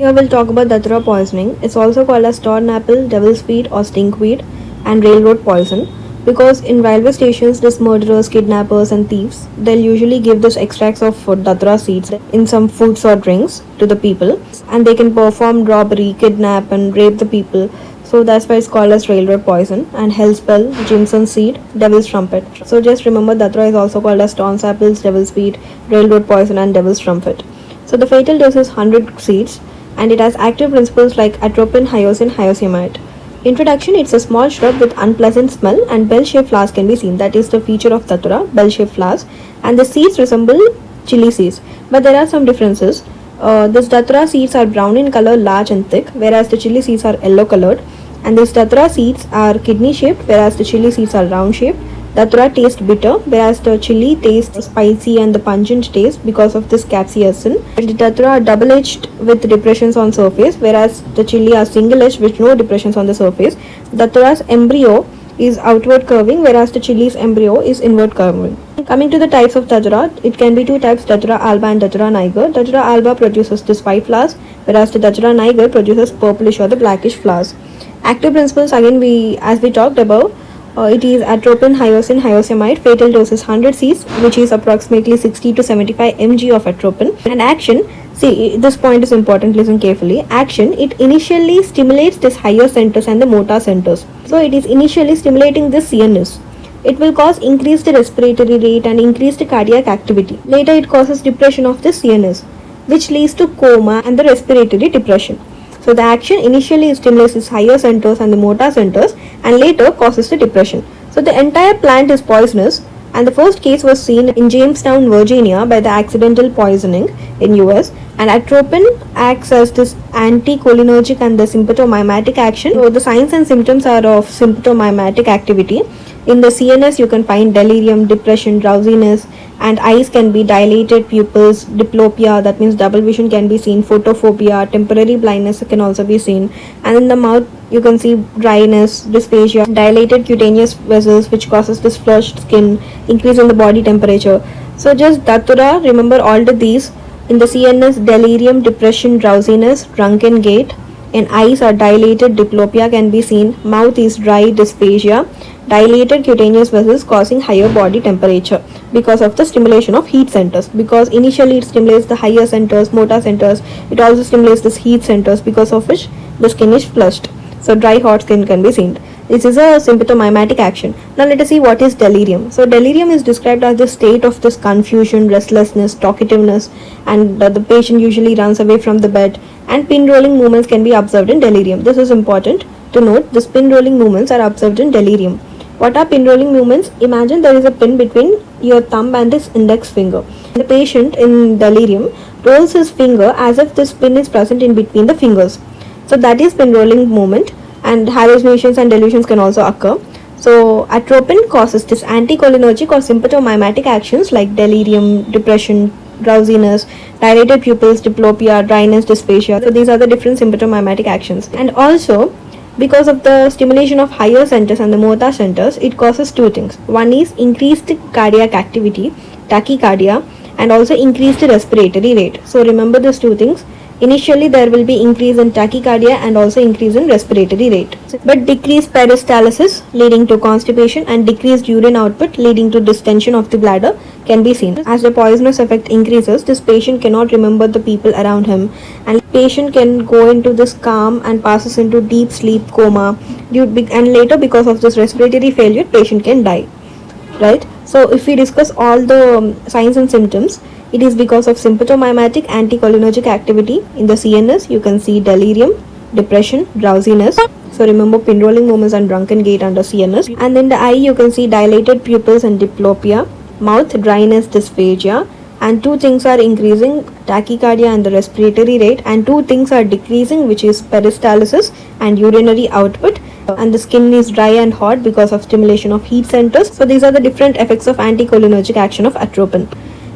Here we'll talk about Datura poisoning. It's also called as torn apple, devil's feet or stinkweed and railroad poison because in railway stations these murderers, kidnappers and thieves they'll usually give those extracts of Datura seeds in some foods or drinks to the people and they can perform robbery, kidnap and rape the people. So that's why it's called as railroad poison and hell's bell, Jimson seed, devil's trumpet. So just remember Datura is also called as torn apples, devil's feet, railroad poison and devil's trumpet. So the fatal dose is 100 seeds and it has active principles like atropine, hyoscine, hyoscyamide. Introduction: it's a small shrub with unpleasant smell and bell-shaped flowers can be seen. That is the feature of Datura, bell-shaped flowers. And the seeds resemble chili seeds. But there are some differences. This Datura seeds are brown in color, large and thick, whereas the chili seeds are yellow colored. And these Datura seeds are kidney shaped, whereas the chili seeds are round shaped. Datura tastes bitter, whereas the chili tastes spicy and the pungent taste because of this capsaicin. The Datura are double-edged with depressions on surface, whereas the chili are single-edged with no depressions on the surface. Datura's embryo is outward curving, whereas the chili's embryo is inward curving. Coming to the types of Datura, it can be two types, Datura alba and Datura niger. Datura alba produces this white flowers, whereas the Datura niger produces purplish or the blackish flowers. Active principles, again as we talked about, it is atropine, hyoscine, hyoscyamide. Fatal dose is 100 Cs, which is approximately 60 to 75 mg of atropine. And action, see this point is important, listen carefully. Action, it initially stimulates this higher centers and the motor centers. So it is initially stimulating this CNS. It will cause increased respiratory rate and increased cardiac activity. Later it causes depression of the CNS, which leads to coma and the respiratory depression. So the action initially stimulates higher centers and the motor centers and later causes the depression. So the entire plant is poisonous and the first case was seen in Jamestown, Virginia by the accidental poisoning in US, and atropine acts as this anticholinergic and the symptomimetic action. So the signs and symptoms are of symptomimetic activity. In the CNS you can find delirium, depression, drowsiness, and eyes can be dilated pupils, diplopia, that means double vision can be seen, photophobia, temporary blindness can also be seen, and in the mouth you can see dryness, dysphagia, dilated cutaneous vessels which causes this flushed skin, increase in the body temperature. So just Datura, remember all of these. In the CNS, delirium, depression, drowsiness, drunken gait. In eyes are dilated, diplopia can be seen, mouth is dry, dysphagia, dilated cutaneous vessels causing higher body temperature because of the stimulation of heat centers, because initially it stimulates the higher centers, motor centers, it also stimulates this heat centers because of which the skin is flushed. So dry hot skin can be seen. This is a symptomimetic action. Now let us see what is delirium. So delirium is described as the state of this confusion, restlessness, talkativeness, and the patient usually runs away from the bed, and pin rolling movements can be observed in delirium. This is important to note. The pin rolling movements are observed in delirium. What are pin rolling movements? Imagine there is a pin between your thumb and this index finger. The patient in delirium rolls his finger as if this pin is present in between the fingers. So that is pin rolling movement, and hallucinations and delusions can also occur. So atropine causes this anticholinergic or symptomimetic actions like delirium, depression, drowsiness, dilated pupils, diplopia, dryness, dysphagia. So these are the different symptomimetic actions. And also, because of the stimulation of higher centers and the motor centers, it causes two things. One is increased cardiac activity, tachycardia, and also increased respiratory rate. So remember these two things. Initially there will be increase in tachycardia and also increase in respiratory rate, but decreased peristalsis leading to constipation and decreased urine output leading to distension of the bladder can be seen. As the poisonous effect increases, this patient cannot remember the people around him, and patient can go into this calm and passes into deep sleep coma, and later because of this respiratory failure patient can die, right? So if we discuss all the signs and symptoms, it is because of symptomimetic anticholinergic activity. In the CNS, you can see delirium, depression, drowsiness. So remember pin rolling movements and drunken gait under CNS. And in the eye, you can see dilated pupils and diplopia, mouth dryness, dysphagia. And two things are increasing, tachycardia and the respiratory rate, and two things are decreasing, which is peristalsis and urinary output. And the skin is dry and hot because of stimulation of heat centers. So these are the different effects of anticholinergic action of atropine.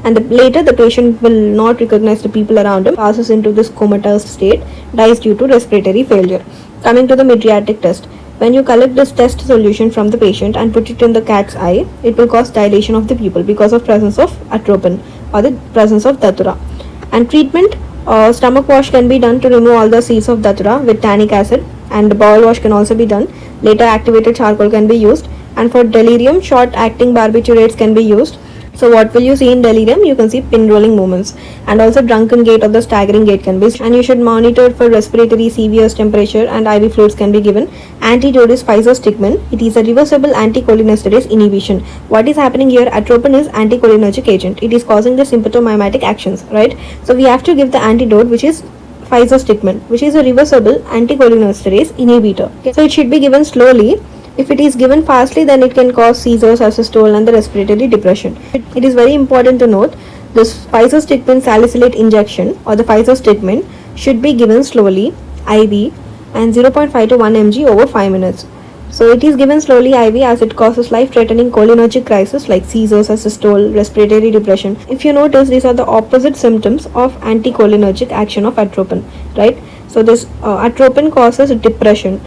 And later the patient will not recognize the people around him, passes into this comatose state, dies due to respiratory failure. Coming to the Mydriatic test. When you collect this test solution from the patient and put it in the cat's eye, it will cause dilation of the pupil because of presence of atropine or the presence of Datura. And treatment, Stomach wash can be done to remove all the seeds of datura with tannic acid, and bowel wash can also be done. Later, activated charcoal can be used, and for delirium, short-acting barbiturates can be used. So what will you see in delirium? You can see pin rolling movements, and also drunken gait or the staggering gait can be. And you should monitor for respiratory severe temperature, and IV fluids can be given. Antidote is physostigmine. It is a reversible anticholinesterase inhibition. What is happening here? Atropine is anticholinergic agent. It is causing the sympathomimetic actions, right? So we have to give the antidote, which is physostigmine, which is a reversible anticholinesterase inhibitor. Okay. So it should be given slowly. If it is given fastly, then it can cause seizures, asystole, and the respiratory depression. It is very important to note this physostigmine salicylate injection or the physostigmine should be given slowly, IV, and 0.5 to 1 mg over 5 minutes. So it is given slowly IV as it causes life-threatening cholinergic crisis like seizures, asystole, respiratory depression. If you notice, these are the opposite symptoms of anticholinergic action of atropine, right? So this atropine causes depression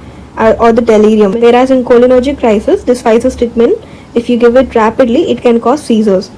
or the delirium, whereas in cholinergic crisis, this physostigmine, if you give it rapidly, it can cause seizures,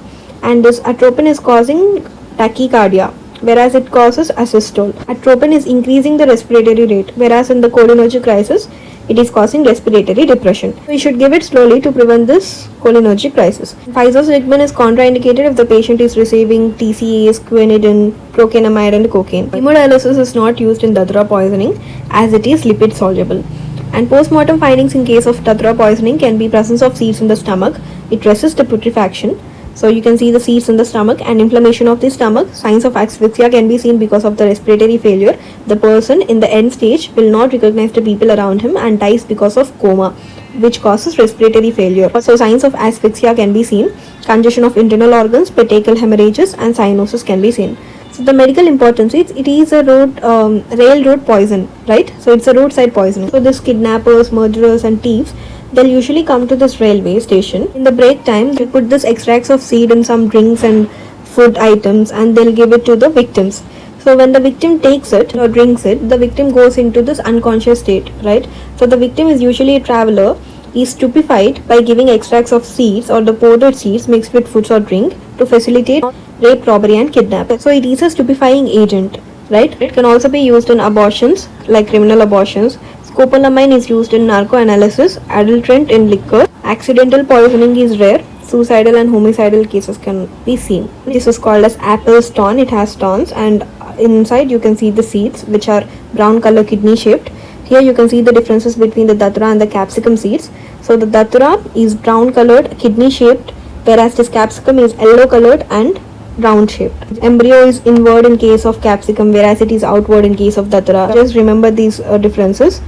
and this atropine is causing tachycardia, whereas it causes asystole. Atropine is increasing the respiratory rate, whereas in the cholinergic crisis, it is causing respiratory depression. We should give it slowly to prevent this cholinergic crisis. Physostigmine is contraindicated if the patient is receiving TCAs, quinidine, procainamide, and cocaine. Hemodialysis is not used in datura poisoning as it is lipid soluble. And post-mortem findings in case of datura poisoning can be presence of seeds in the stomach. It resists the putrefaction. So you can see the seeds in the stomach and inflammation of the stomach. Signs of asphyxia can be seen because of the respiratory failure. The person in the end stage will not recognize the people around him and dies because of coma, which causes respiratory failure. So signs of asphyxia can be seen. Congestion of internal organs, petechial hemorrhages, and cyanosis can be seen. So the medical importance is it is a railroad poison, right? So it's a roadside poisoning. So this kidnappers, murderers, and thieves, they'll usually come to this railway station. In the break time, they put this extracts of seed in some drinks and food items, and they'll give it to the victims. So when the victim takes it or drinks it, the victim goes into this unconscious state, right? So the victim is usually a traveler. Is stupefied by giving extracts of seeds or the powdered seeds mixed with foods or drink to facilitate rape, robbery, and kidnapping. So it is a stupefying agent, right? It can also be used in abortions, like criminal abortions. Scopolamine is used in narcoanalysis, adulterant in liquor. Accidental poisoning is rare. Suicidal and homicidal cases can be seen. This is called as apple stone. It has stones, and inside you can see the seeds, which are brown color kidney shaped. Here you can see the differences between the datura and the capsicum seeds. So the datura is brown colored, kidney shaped, whereas this capsicum is yellow colored and round shaped. Embryo is inward in case of capsicum, whereas it is outward in case of datura. Just remember these differences.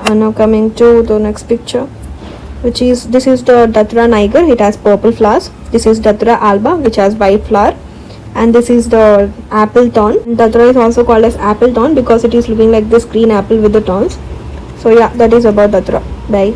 Now coming to the next picture, which is this is the datura niger. It has purple flowers. This is datura alba, which has white flower. And this is the apple thorn. Datura is also called as apple thorn because it is looking like this green apple with the thorns. So yeah, that is about datura. Bye.